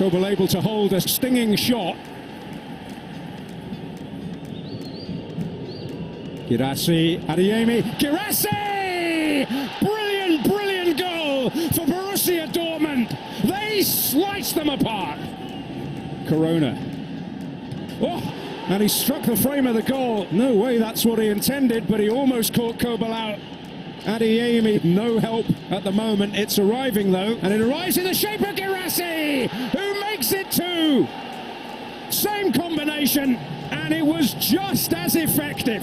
Kobel able to hold a stinging shot. Girassi, Adeniyi, Girassi! Brilliant goal for Borussia Dortmund. They sliced them apart. Corona. Oh, and he struck the frame of the goal. No way that's what he intended, but he almost caught Kobel out. Adeniyi, no help at the moment. It's arriving though, and it arrives in the shape of Girassi, who makes it 2. Same combination, and it was just as effective.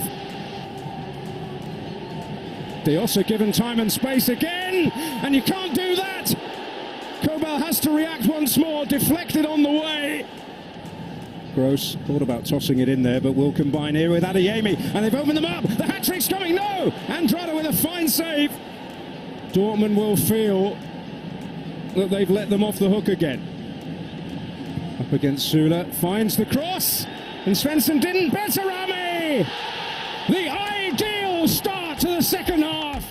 Diossa given time and space again, and you can't do that. Kobel has to react once more, deflected on the way. Gross thought about tossing it in there, but will combine here with Adeniyi, and they've opened them up. The hat-trick's coming, no! Andrada with a fine save. Dortmund will feel that they've let them off the hook again. Up against Sula, finds the cross, and Svensson didn't. Betarami! The ideal start to the second half.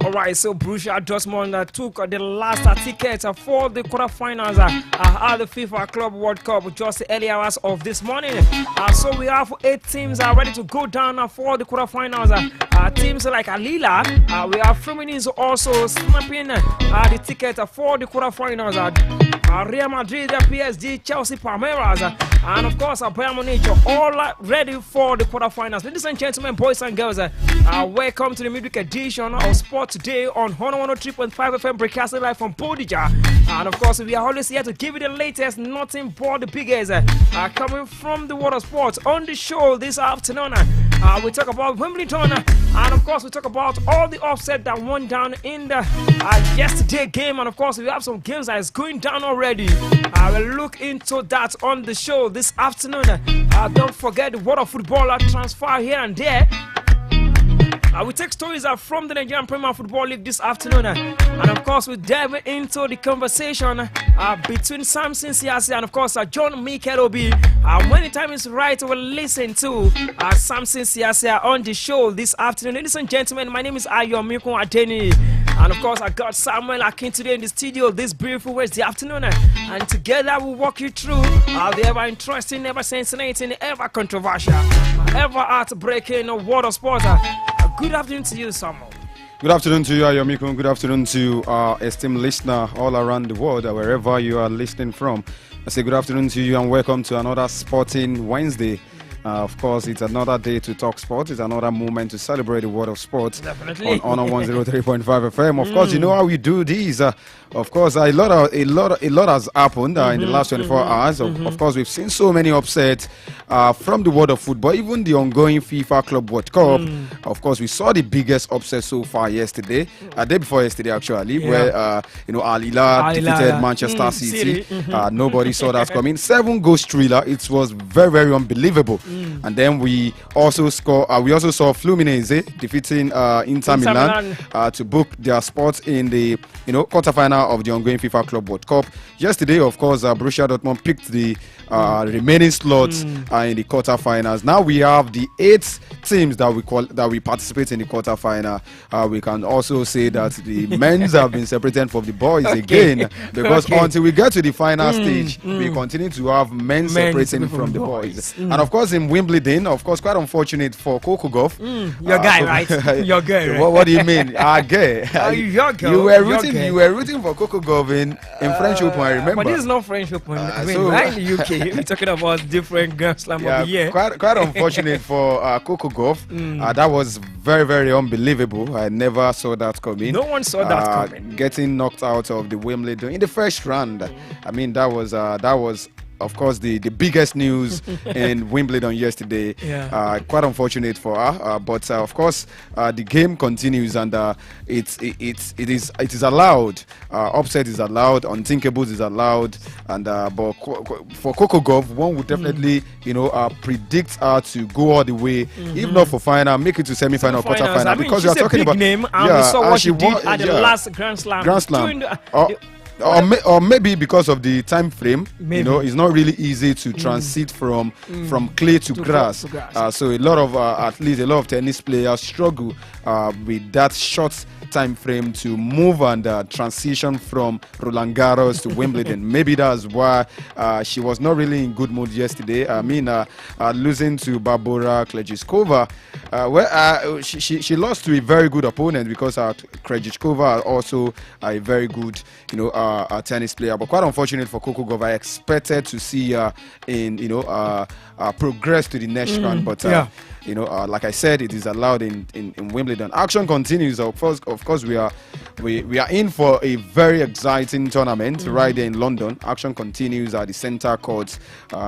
Alright, so Borussia Dortmund took the last ticket for the quarterfinals at the FIFA Club World Cup just the early hours of this morning. So we have 8 teams ready to go down for the quarterfinals. Teams like Alila, we have Fluminense also snapping the ticket for the quarterfinals. Real Madrid, PSG, Chelsea, Palmeiras, and of course Bayern Munich, all ready for the quarterfinals. Ladies and gentlemen, boys and girls, welcome to the midweek edition of Sport Today on 103.5 FM, broadcasting live from Bodija. And of course, we are always here to give you the latest, nothing but the biggest, coming from the world of sports. On the show this afternoon, we talk about Wimbledon, and of course we talk about all the upset that went down in the yesterday game, and of course we have some games that is going down already. I will look into that on the show this afternoon. Don't forget the world of football transfer here and there. We take stories from the Nigerian Premier Football League this afternoon, and of course we dive into the conversation between Samson Siasi and of course John Mikel Obi. When the time is right, we'll listen to Samson Siasi on the show this afternoon. Ladies and gentlemen, my name is Ayomikun Adeniyi, and of course I got Samuel Akin today in the studio this beautiful Wednesday afternoon, and together we'll walk you through the ever interesting, ever sensating, ever controversial, ever heartbreaking world of sports. Good afternoon to you, Samuel. Good afternoon to you, Ayomikun. Good afternoon to our esteemed listener all around the world, wherever you are listening from. I say good afternoon to you and welcome to another Sporting Wednesday. Of course, it's another day to talk sports. It's another moment to celebrate the world of sports. Definitely. On 103.5 FM. Of course, you know how we do these. Of course, a lot has happened in the last 24 hours. Of course, we've seen so many upsets from the world of football, even the ongoing FIFA Club World Cup. Of course, we saw the biggest upset so far yesterday, day before yesterday actually, where Al Hilal defeated Manchester City. Nobody saw that coming. 7-goal thriller. It was very, very unbelievable. And then we also saw Fluminense defeating Inter Milan to book their spot in the quarterfinal of the ongoing FIFA Club World Cup. Yesterday, of course, Borussia Dortmund picked the remaining slots in the quarterfinals. Now we have the 8 teams that we participate in the quarterfinal. We can also say that the men's have been separated from the boys again, because until we get to the final stage, we continue to have men separating from the boys. And of course, in Wimbledon, of course, quite unfortunate for Coco Gauff. Your guy, right? Your guy, right? What do you mean? Our guy. Your guy. You were rooting for Coco Gauff in French Open, I remember. But this is not French Open. Right in the UK. We're talking about different Grand Slam of the year. Quite unfortunate for Coco Gauff. That was very, very unbelievable. I never saw that coming. No one saw that coming. Getting knocked out of the Wimbledon in the first round. I mean, that was of course the biggest news in Wimbledon yesterday. Quite unfortunate for her, but of course the game continues, and it is allowed. Upset is allowed, unthinkables is allowed, and but for Coco Gauff, one would definitely predict her to go all the way, if not for final, make it to semi-final, quarter-final. I mean, because you are talking about name, and we saw what she did at the last Grand Slam. Or maybe because of the time frame, it's not really easy to transit from clay to grass. So a lot of athletes, a lot of tennis players struggle with that short time frame to move and transition from Roland Garros to Wimbledon. Maybe that's why she was not really in good mood yesterday. I mean, losing to Barbora Krejcikova, where she lost to a very good opponent, because Krejcikova also a very good, tennis player. But quite unfortunate for Coco Gauff. I expected to see her in, progress to the next round, but like I said, it is allowed in Wimbledon. Action continues. Of course, we are in for a very exciting tournament right there in London. Action continues at the centre court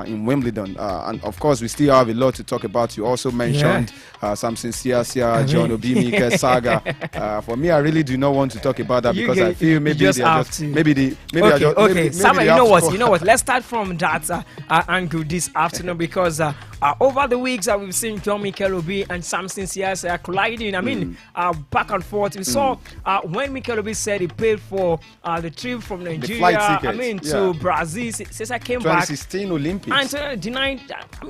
in Wimbledon, and of course, we still have a lot to talk about. You also mentioned Samson Siasia, John Obi Mikel saga. For me, I really do not want to talk about that, because I feel maybe okay. Samuel, you know what? Let's start from that angle this afternoon, because over the weeks we've seen John Mikel Obi and Samson Siasia colliding. I mean, back and forth. We saw when Mikel Obi said he paid for the trip from Nigeria, to Brazil. Siasia came back 2016 Olympics and denied.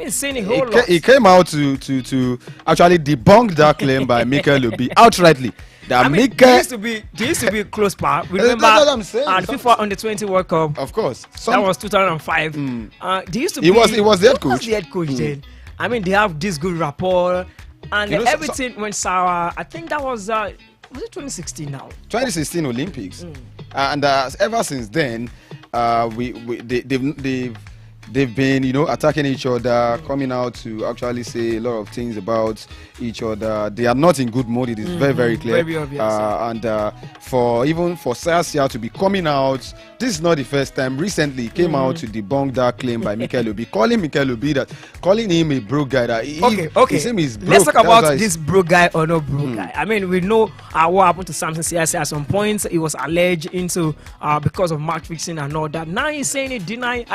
Saying a whole lot. He came out to actually debunk that claim by Mikel Obi outrightly. They used to be close par. Remember at FIFA Under-20 World Cup. Of course, that was 2005. They used to he was the head coach. Then. They have this good rapport, and everything went sour. I think that was it 2016 now? 2016 Olympics, and ever since then, they've been, attacking each other, coming out to actually say a lot of things about each other. They are not in good mood. It is very, very clear. Very obvious. And for Siasia to be coming out, this is not the first time. Recently, he came out to debunk that claim by Mikel Obi, calling him a broke guy. His name is broke. Let's talk about this broke guy or no broke guy. We know what happened to Samson Siasia at some point. He was alleged into because of match fixing and all that. Now he's saying he denied.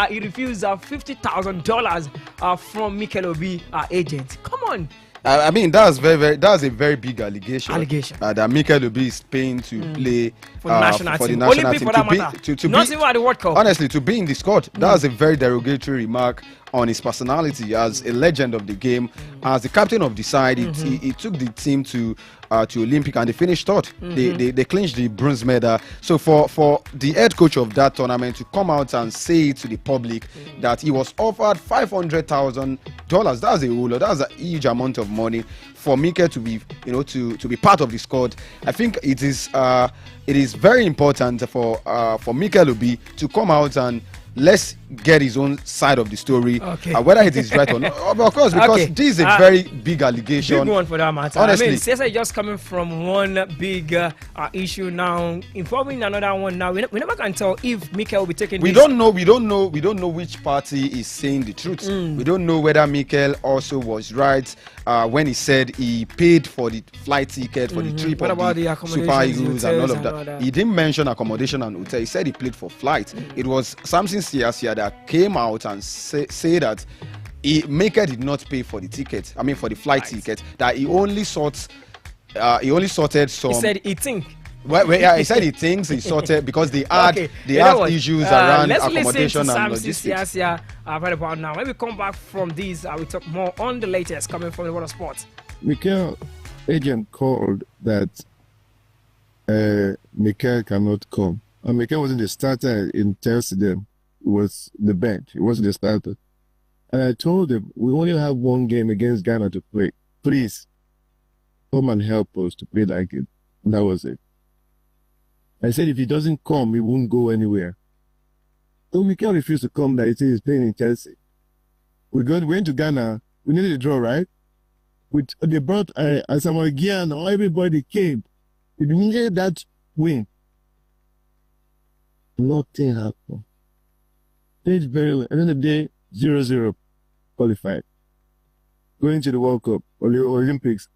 He refused $50,000 from Mikel Obi agent. Come on. That's a very big allegation. That Mikel Obi is paying to play for the national team. Olympic for that matter. Not even at the World Cup. Honestly, to be in the squad, that's a very derogatory remark on his personality as a legend of the game, as the captain of the side. He took the team to Olympic, and they finished third. They clinched the bronze medal. So for the head coach of that tournament to come out and say to the public that he was offered $500,000, that's a whole lot. That's a huge amount of money for Mikel to be, to be part of the squad. I think it is very important for Mikel Obi to come out and let's get his own side of the story, whether it is right or not. Of course, because this is a very big allegation. Big one for that matter. Honestly, Siasia just coming from one big issue now, informing another one now. We never can tell if Mikel will be taking. We don't know which party is saying the truth. We don't know whether Mikel also was right when he said he paid for the flight ticket for the trip of the Super Eagles and all of that. He didn't mention accommodation and hotel. He said he paid for flight. It was Samson Siasia that came out and say that Mikel did not pay for the ticket. For the flight ticket. That he only sorted some. He said he think. He said he thinks he sorted because they had issues around accommodation and logistics. Right about now. When we come back from these, we talk more on the latest coming from the world of sports. Mikel agent called that Mikel cannot come. And Mikel wasn't the starter in Chelsea then. It was the bench. It wasn't the starter. And I told him, we only have one game against Ghana to play. Please, come and help us to play like it. And that was it. I said if he doesn't come, he won't go anywhere. So Mikel refused to come. That he said he's playing in Chelsea. We went to Ghana. We needed a draw, right? They brought Asamoah Gyan. Everybody came. We needed that win. Nothing happened. Played very well. At the end of the day, 0-0 qualified. Going to the World Cup or the Olympics,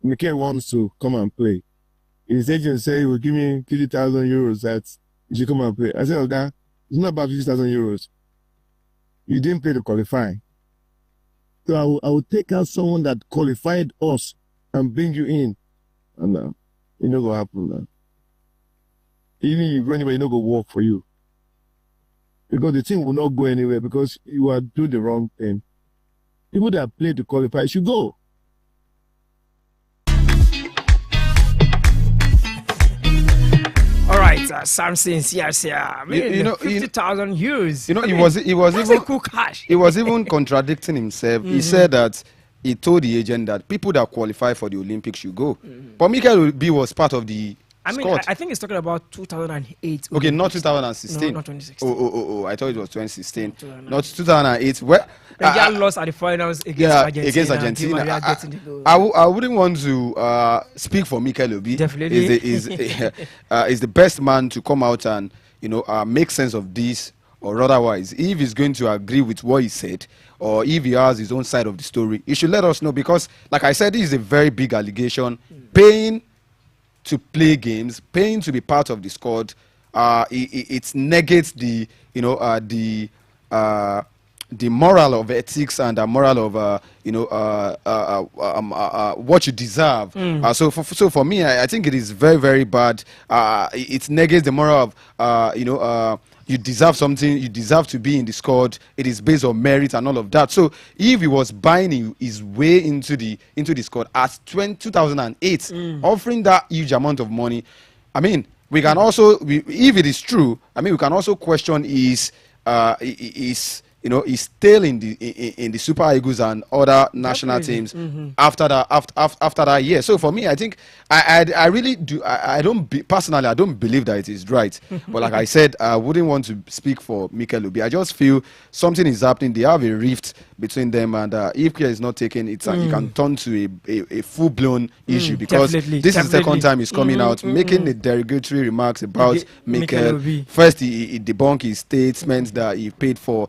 Mikel wants to come and play. His agent said he will give me 50,000 euros that you should come and play. I said, okay, it's not about 50,000 euros. You didn't play to qualify. So I will take out someone that qualified us and bring you in. And you know what happened now. Even if you go anywhere, you know go work for you. Because the team will not go anywhere because you are doing the wrong thing. People that play to qualify should go. Samson Siasia. I mean, You know, 50,000 euros. You know, I he mean, was that's even a cool cash. he was even contradicting himself. He said that he told the agent that people that qualify for the Olympics should go. But Mikel B was part of the I mean, squad. I think he's talking about 2008. Okay, not Olympics. 2016. No, not 2016. Oh, I thought it was 2016. 2009. Not 2008. Where Nigeria lost at the finals against Argentina. against Di Argentina. Maria getting the goal. I wouldn't want to speak for Mikel Obi. Definitely. Is the best man to come out and make sense of this, or otherwise, if he's going to agree with what he said, or if he has his own side of the story, he should let us know, because, like I said, this is a very big allegation. Paying to play games, paying to be part of the squad, it negates the the moral of ethics and the moral of what you deserve. So for me, I think it is very, very bad. It negates the moral of you deserve something, you deserve to be in the squad. It is based on merit and all of that. So if he was buying his way into the squad at 2008, offering that huge amount of money, I mean, we can also, if it is true, I mean, we can also question is still in the Super Eagles and other national teams after that year. So for me, I think I really do. Personally, I don't believe that it is right. But like I said, I wouldn't want to speak for Mikel Obi. I just feel something is happening. They have a rift between them, and if care is not taken, it can turn to a full blown issue, because this is the second time he's coming out making the derogatory remarks about Mikel. First, he debunked his statements that he paid for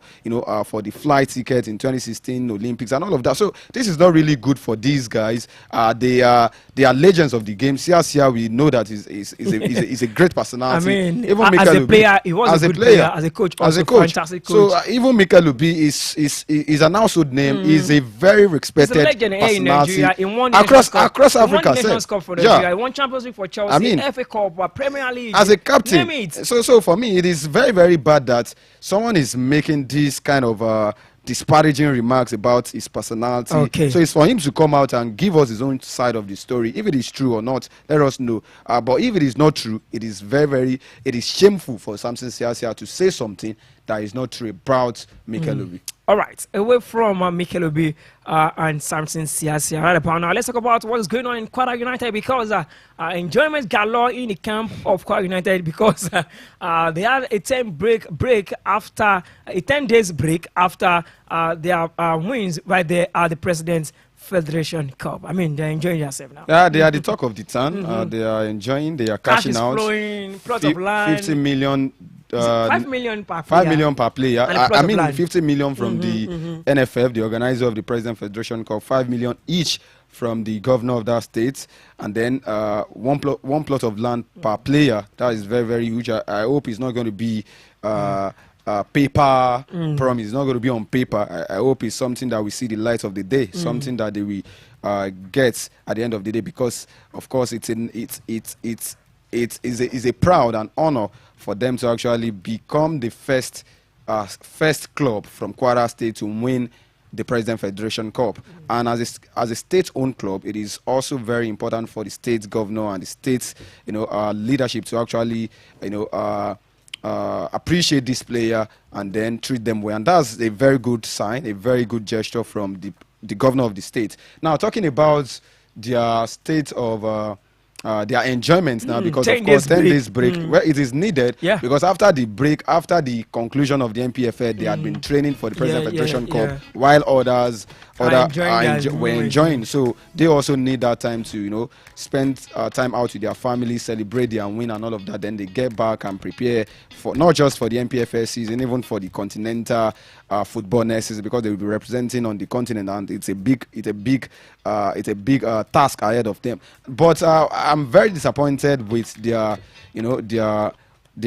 for the flight ticket in 2016 Olympics and all of that. So this is not really good for these guys. They are legends of the game. Sia, we know that is a great personality. I mean, even as a player, he was a good player. As a coach, also fantastic coach. So even Mikel Obi is an household name. He's a very respected personality in Nigeria. He won across Africa. He won Nations Cup for Nigeria. He won Champions League for Chelsea. I mean, FA Cup, Premier League. As a captain. Name it. So for me, it is very, very bad that someone is making this kind of disparaging remarks about his personality. Okay. So it's for him to come out and give us his own side of the story. If it is true or not, let us know. But if it is not true, it is it is shameful for Samson Siasia to say something that is not true about Mikel Obi. All right, away from Mikel Obi and Samson Siasia right about now, let's talk about what's going on in Kwara United, because enjoyment galore in the camp of Kwara United, because they had a 10 days break after their wins right there at the President's Federation Cup. I mean, they're enjoying themselves now. Yeah, they are the talk of the town. They are enjoying. They are cashing Cash is out. flowing, plot of land. 50 million. 5 million per player. 5 million per player. I mean, land. 50 million from the NFF, the organizer of the President Federation Cup. 5 million each from the governor of that state, and then one plot of land per player. That is very, very huge. I hope it's not going to be paper promise. It's not going to be on paper. I hope it's something that we see the light of the day, something that they will get at the end of the day, because of course it's a proud and honor for them to actually become the first club from Kwara State to win the President Federation Cup. And as a state-owned club, it is also very important for the state governor and the state's leadership to actually appreciate this player and then treat them well. And that's a very good sign, a very good gesture from the governor of the state. Now, talking about their state of their enjoyment now, because of course 10 days break, where it is needed, because after the break, after the conclusion of the MPFL, they had been training for the President Federation Cup, while others were enjoying. So they also need that time to spend time out with their family, celebrate their win and all of that. Then they get back and prepare for not just for the MPFL season, even for the continental football next season, because they will be representing on the continent, and it's a big task ahead of them. But I'm very disappointed with their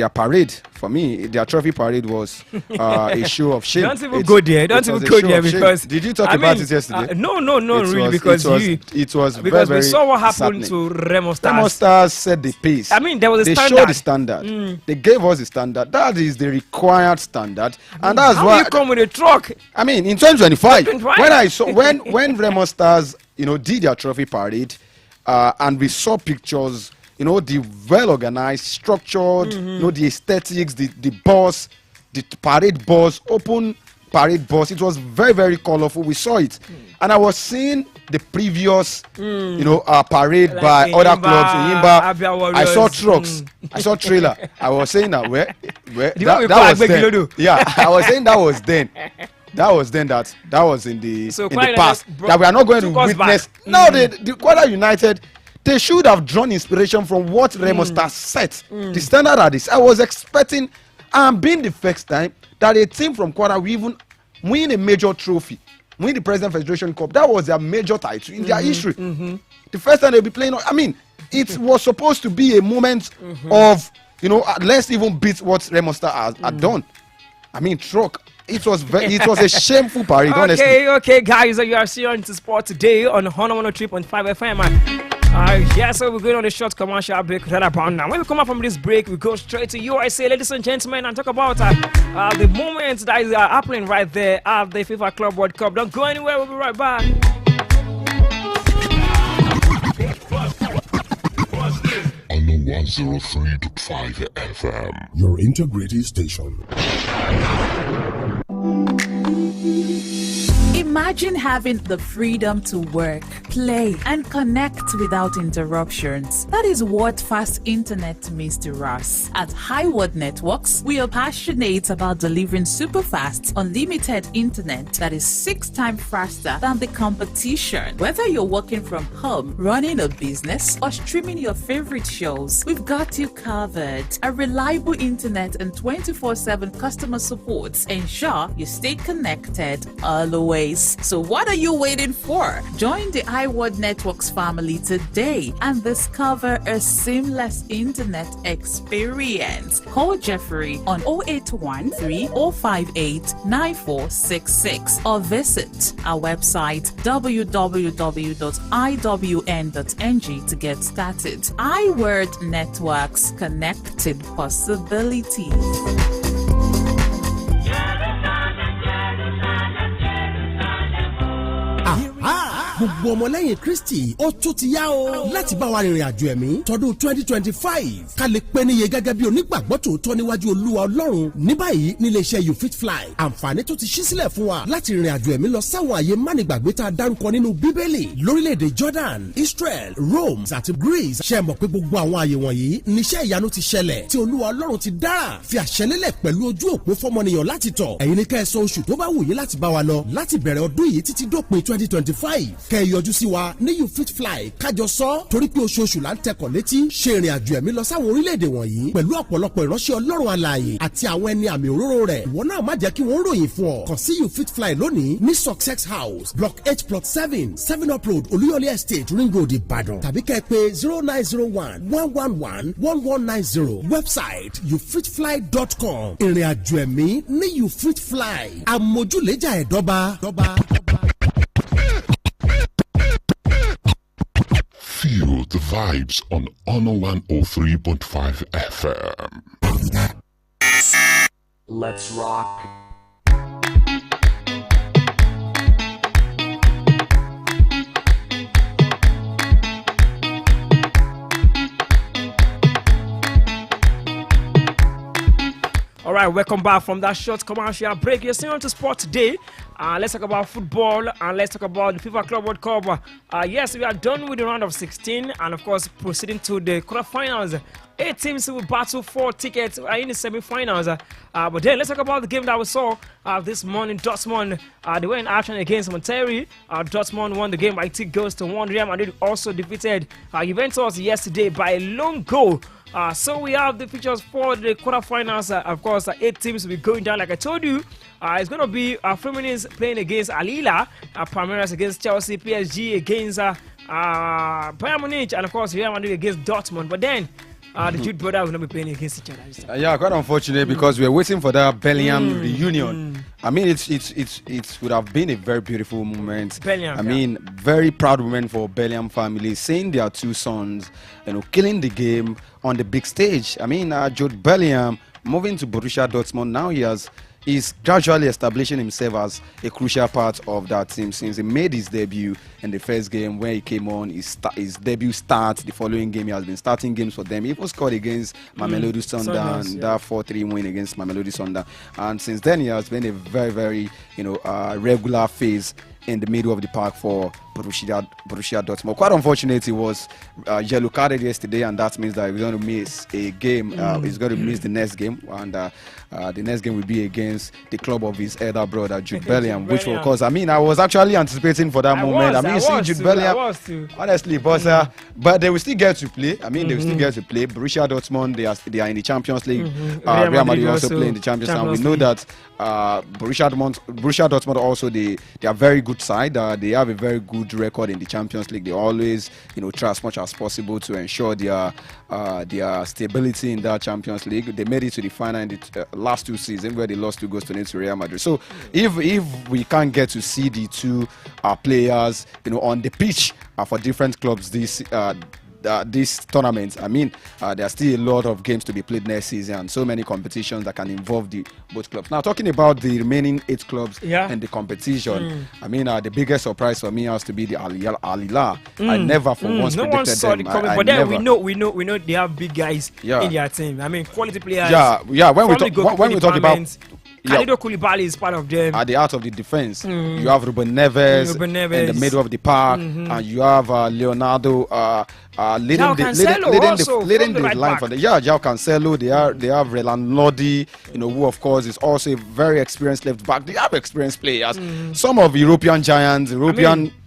parade. For me, their trophy parade was a show of shame. Don't even go there. Don't even go there, because did you talk about it yesterday? No, really, because it was because very, we saw what happened disheartening. to Remo Stars. Remo Stars set the pace. I mean, there was a they standard. showed the standard. They gave us the standard. That is the required standard, and that's How why you come with a truck? I mean, in 2025, 2025? when I saw when Remo Stars did their trophy parade, and we saw pictures you know, the well-organized, structured, you know, the aesthetics, the bus, the parade bus, open parade bus. It was very, very colorful. We saw it. And I was seeing the previous, you know, parade Like by in other Yimba, clubs in Abia Yimba. Warriors. I saw trucks. I saw trailer. I was saying that where The one we that call was then. Agbegilodo. Yeah, I was saying that was then. That was then that was in the So in Kwara the past United that we are not going to took us witness. back. No, the Kwara United, they should have drawn inspiration from what Remo Stars set. The standard at this. I was expecting, being the first time that a team from Kwara will even win a major trophy, win the President Federation Cup. That was their major title in their history. The first time they'll be playing. I mean, it was supposed to be a moment of, you know, let's even beat what Remo Stars had done. I mean, truck. It was it was a shameful parade, honestly. Okay, guys, you are seeing on to sport today on 103.5 FM. Yeah, so we're going on a short commercial break right about now. When we come out from this break, we go straight to USA, ladies and gentlemen, and talk about the moments that is happening right there at the FIFA Club World Cup. Don't go anywhere, we'll be right back. On the 103.5 FM, your integrity station. Imagine having the freedom to work, play, and connect without interruptions. That is what fast internet means to us. At Highwood Networks, we are passionate about delivering super fast, unlimited internet that is 6 times faster than the competition. Whether you're working from home, running a business, or streaming your favorite shows, we've got you covered. A reliable internet and 24/7 customer support ensure you stay connected always. So what are you waiting for? Join the iWorld Networks family today and discover a seamless internet experience. Call Jeffrey on 081 3058 9466 or visit our website www.iwn.ng to get started. iWorld Networks, connected possibilities. gbogbo ọmọlẹ́yìn Kristi ó tún ti yá o láti bá wa rìnrìn àjò ẹ̀mí tọdún 2025 ká lè pẹ́ níye gẹ́gẹ́ bí onígbàgbọ́ tòótọ́ níwájú Olúwa Ọlọ́run. Ní báyìí nílé iṣẹ́ You Fit Fly àǹfààní tó ti ṣí sílẹ̀ fún wa láti rìnrìn àjò ẹ̀mí lọ sáwọn àyè mánigbàgbé tá a dárúkọ nínú Bíbélì lórílẹ̀‐èdè Jordan, Israel, Rome àti Greece. Ṣé mọ̀ pé gbogbo àwọn àyè wọ̀nyí níṣẹ́ ìyanu ti ṣẹlẹ̀ tí Olúwa Ọlọ́run ti dára fi àṣẹlélẹ̀ pẹ̀lú ojú òpó fọmọnìyàn láti tọ̀. Ẹ̀yin ní kẹ́ ẹ sọ oṣù tó bá wù yín láti bá wa lọ láti bẹ̀rẹ̀ ọdún yìí títí dópin 2025. Kẹ́ ẹ yọjú sí wa ní You Fit Fly kájọ sọ torí pé oṣooṣù là ń tẹkọ̀ létí ṣe ìrìn àjò ẹ̀mí lọ sáwọn orílẹ̀-èdè wọ̀nyí pẹ̀lú ọ̀pọ̀lọpọ̀ ìránṣẹ́ Ọlọ́run alààyè àti àwọn ẹni àmì òróró rẹ̀. Ìwọ náà má jẹ́ kí wọ́n ròyìn fún ọ. Kàn sí You Fit Fly lónìí ní Success House Block 8 Plot 7 7up Road Olúyọ̀lé Estate Ring Road Ìbàdàn tàbí kẹ́ ẹ pé 0901 111 1190 website youfitfly.com. Ìrìn àjò ẹ̀mí ní You Fit Fly àmójúlẹ́jà ẹ̀dọ́ba. Feel the vibes on Honor 103.5 FM. Let's rock. All right, welcome back from that short commercial break. You're still on to sport today. Let's talk about football and let's talk about the FIFA Club World Cup. Yes, we are done with the round of 16 and, of course, proceeding to the quarterfinals. 8 teams will battle for tickets in the semi-finals. But then let's talk about the game that we saw this morning. Dortmund, they were in action against Monterrey. Dortmund won the game by 2 goals to 1. Real Madrid also defeated Juventus yesterday by a lone goal. So we have the features for the quarterfinals. Of course, 8 teams will be going down. Like I told you, it's going to be Firmini's playing against Alila, Palmeiras against Chelsea, PSG against Bayern Munich, and of course Real Madrid against Dortmund. But then the Jude brothers will not be playing against each other. Yeah, quite unfortunate because we are waiting for that Bellingham reunion. I mean, it would have been a very beautiful moment. Bellingham, I mean, very proud moment for Bellingham family, seeing their 2 sons, killing the game on the big stage. I mean, Jude Bellingham moving to Borussia Dortmund now. He has is gradually establishing himself as a crucial part of that team since he made his debut in the first game where he came on. His debut starts the following game. He has been starting games for them. He even scored against Mamelodi Sundowns, that 4-3 win against Mamelodi Sundowns. And since then, he has been a very, very regular phase in the middle of the park for Borussia Dortmund. Quite unfortunate, he was yellow carded yesterday, and that means that he's going to miss a game. He's going to miss the next game, and the next game will be against the club of his elder brother, Jude Bellingham, which will cause. I mean, I was actually anticipating for that moment. I mean, Jude Bellingham, honestly, but they will still get to play. I mean, they will still get to play. Borussia Dortmund, they are in the Champions League. Real Madrid also play in the Champions League. And we know that Borussia Dortmund also they are very good side. They have a very good record in the Champions League. They always try as much as possible to ensure their stability in that Champions League. They made it to the final in the last 2 seasons where they lost 2 goals to nil to Real Madrid. So if we can't get to see the two players on the pitch for different clubs this tournament, I mean, there are still a lot of games to be played next season and so many competitions that can involve both clubs. Now, talking about the remaining 8 clubs in the competition, I mean, the biggest surprise for me has to be the Al Hilal. I never for once predicted one saw them. The coming, but then we know they have big guys in their team. I mean, quality players. Yeah. When we talk about Khalidou Koulibaly is part of them. At the heart of the defense, you have Ruben Neves in the middle of the park, and you have Leonardo leading the line for the João Cancelo. They have Relan Lodi, who of course is also a very experienced left back. They have experienced players. Some of European giants,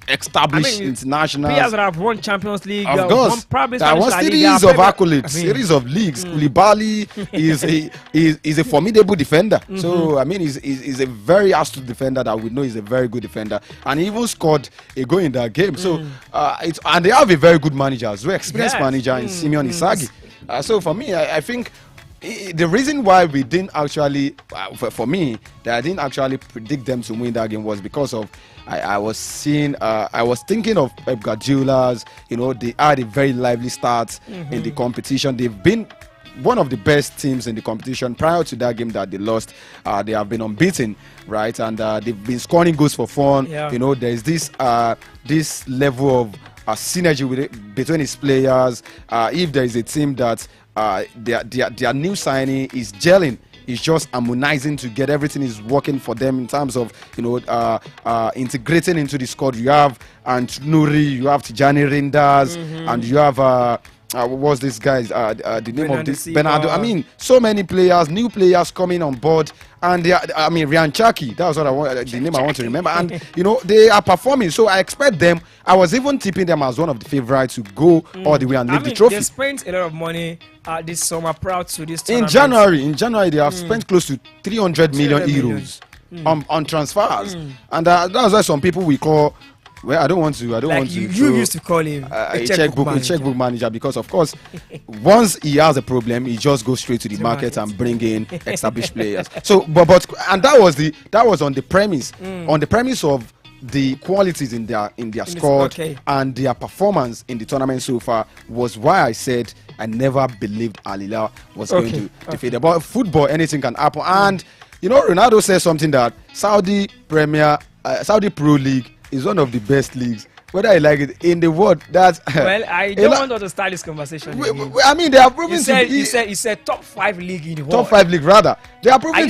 established internationals. Players that have won Champions League. Of course, there was series of accolades, series of leagues. Koulibaly is a formidable defender. So I mean, he's a very astute defender that we know is a very good defender, and he even scored a goal in that game. So and they have a very good manager, as well, experienced manager in Simeon Inzaghi. So for me, I think the reason why we didn't actually, for me, that I didn't actually predict them to win that game was because of I was thinking of Pep Guardiola's. They had a very lively start in the competition. They've been one of the best teams in the competition. Prior to that game that they lost, they have been unbeaten, right? And they've been scoring goals for fun. There's this level of synergy between his players. If there is a team that their new signing is gelling, it's just harmonizing to get everything is working for them in terms of integrating into the squad. You have Nuri, you have Tijani Rinders, and you have what's this guy's the name of this Bernardo. I mean, so many players, new players coming on board, and Ryan Chaki, that was what I want, the name I want to remember, and they are performing. So I expect them. I was even tipping them as one of the favorites to go all the way and lift the trophy. They spent a lot of money this summer prior to this tournament. In January they have spent close to 300 million euros on transfers, and that's why some people we call. Well, I don't want to. You used to call him a checkbook manager, because of course, once he has a problem, he just goes straight to the market and bring in established players. So, but and that was on the premise of the qualities in their squad and their performance in the tournament so far was why I said I never believed Al Hilal was going to defeat them. But football, anything can happen. And Ronaldo says something that Saudi Pro League is one of the best leagues, whether I like it, in the world. Well, I don't want to start this conversation. I mean, they are proving you said top 5 league in the world. Top 5 league, rather. They are proving.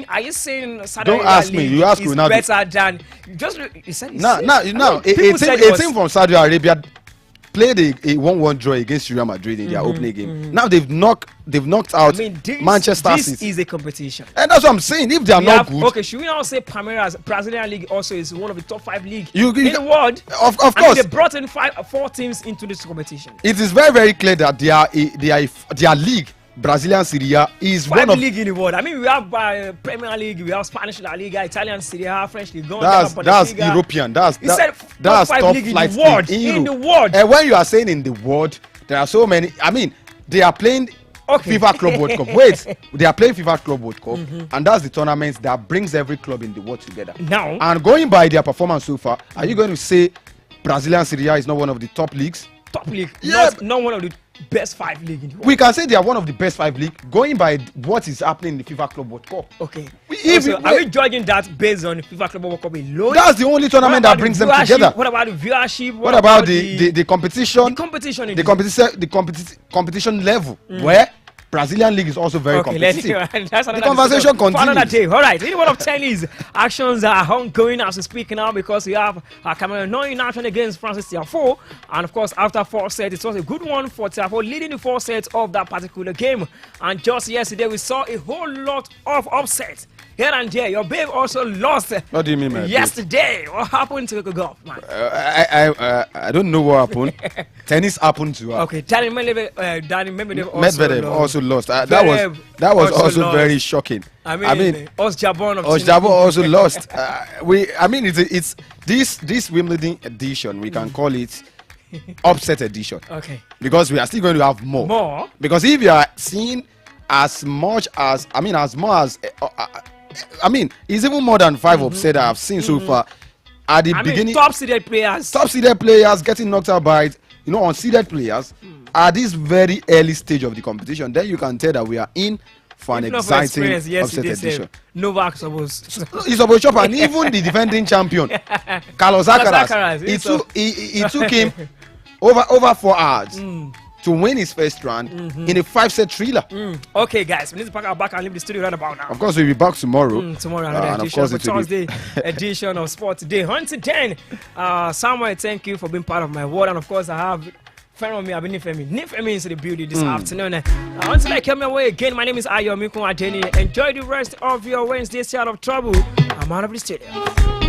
Are you saying Saudi Don't ask me. You ask is Ronaldo. Better than just? You said a team from Saudi Arabia played a 1-1 draw against Real Madrid in their opening game. Now they've knocked out Manchester City. This is a competition, and that's what I'm saying. If they are not good, okay, should we now say Palmeiras Brazilian league also is one of the top 5 leagues in the world? Of course, they brought in 4 teams into this competition. It is very, very clear that their league, Brazilian Serie A, is one of league in the world. I mean, we have Premier League, we have Spanish La Liga, Italian Serie A, French League. That's European. That's top league flight in the world. And when you are saying in the world, there are so many. I mean, they are playing FIFA Club World Cup. Wait, they are playing FIFA Club World Cup, and that's the tournament that brings every club in the world together. Now, and going by their performance so far, are you going to say Brazilian Serie A is not one of the top leagues? Top league, yeah, not one of the best 5 league in the world. We can say they are one of the best 5 league, going by what is happening in the FIFA Club World Cup. Okay. Are we judging that based on the FIFA Club World Cup alone? That's the only tournament that brings them together. What about the viewership? What about the competition? The competition level where Brazilian league is also very competitive. That's the conversation continues. Another day. All right. In one of tennis, actions are ongoing as we speak now because we have Cameroon in action against Francis Tiafoe. And of course, after 4 sets, it was a good one for Tiafoe, leading the 4 sets of that particular game. And just yesterday, we saw a whole lot of upsets. Here and there, your babe also lost. What do you mean, man? Yesterday, what happened to the golf, man? I don't know what happened. Tennis happened to her. Okay, Medvedev also lost. That was also very shocking. I mean Osjabon also lost. It's this Wimbledon edition. We can call it upset edition. Okay. Because we are still going to have more. More. Because if you are seeing it's even more than 5 upset I have seen so far. At the beginning, top-seeded players getting knocked out by unseeded players at this very early stage of the competition. Then you can tell that we are in for an exciting upset edition. Novak supposed chop, and even the defending champion Carlos Alcaraz, it took him over 4 hours to win his first round in a 5-set thriller. Okay, guys, we need to pack our back and leave the studio right about now. Of course, we'll be back tomorrow. Tomorrow, another edition of Thursday edition of Sport Today. Until then, Samuel, thank you for being part of my world. And of course, I have friend of me, I've been Nifemi into the building this afternoon. Until I come away again, my name is Ayomikun Adeniyi. Enjoy the rest of your Wednesday. Stay out of trouble. I'm out of the studio.